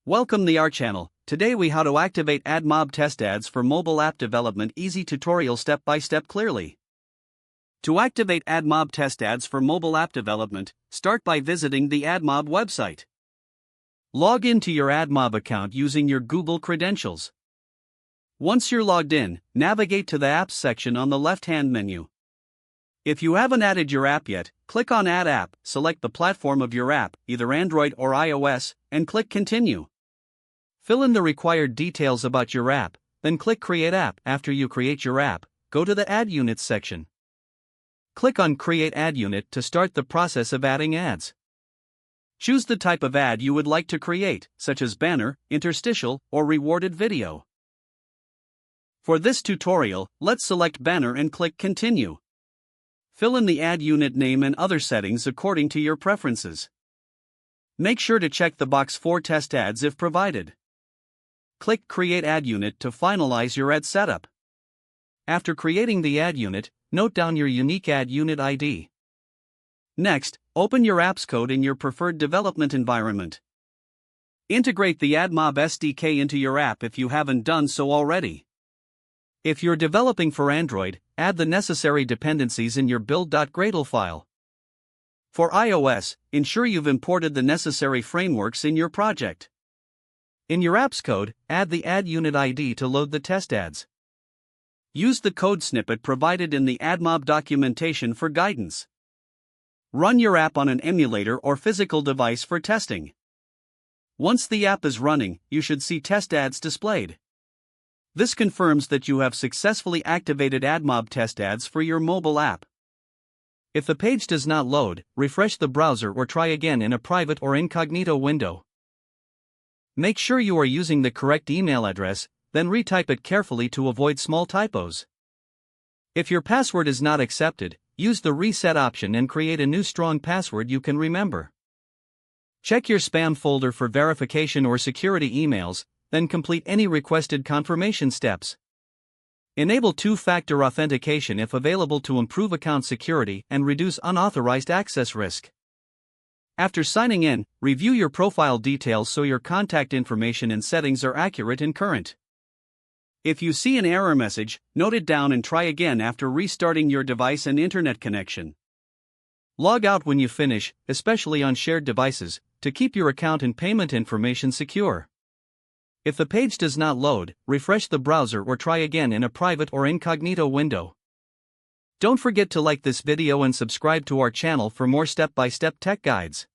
Welcome to our channel. Today we how to activate AdMob test ads for mobile app development. Easy tutorial step by step clearly. To activate AdMob test ads for mobile app development, start by visiting the AdMob website. Log into your AdMob account using your Google credentials. Once you're logged in, navigate to the Apps section on the left-hand menu. If you haven't added your app yet, click on Add App, select the platform of your app, either Android or iOS, and click Continue. Fill in the required details about your app, then click Create App. After you create your app, go to the Ad Units section. Click on Create Ad Unit to start the process of adding ads. Choose the type of ad you would like to create, such as banner, interstitial, or rewarded video. For this tutorial, let's select banner and click Continue. Fill in the ad unit name and other settings according to your preferences. Make sure to check the box for test ads if provided. Click Create Ad Unit to finalize your ad setup. After creating the ad unit, note down your unique ad unit ID. Next, open your apps code in your preferred development environment. Integrate the AdMob SDK into your app if you haven't done so already. If you're developing for Android, add the necessary dependencies in your build.gradle file. For iOS, ensure you've imported the necessary frameworks in your project. In your apps code, add the ad unit ID to load the test ads. Use the code snippet provided in the AdMob documentation for guidance. Run your app on an emulator or physical device for testing. Once the app is running, you should see test ads displayed. This confirms that you have successfully activated AdMob test ads for your mobile app. If the page does not load, refresh the browser or try again in a private or incognito window. Make sure you are using the correct email address, then retype it carefully to avoid small typos. If your password is not accepted, use the reset option and create a new strong password you can remember. Check your spam folder for verification or security emails, then complete any requested confirmation steps. Enable two-factor authentication if available to improve account security and reduce unauthorized access risk. After signing in, review your profile details so your contact information and settings are accurate and current. If you see an error message, note it down and try again after restarting your device and internet connection. Log out when you finish, especially on shared devices, to keep your account and payment information secure. If the page does not load, refresh the browser or try again in a private or incognito window. Don't forget to like this video and subscribe to our channel for more step-by-step tech guides.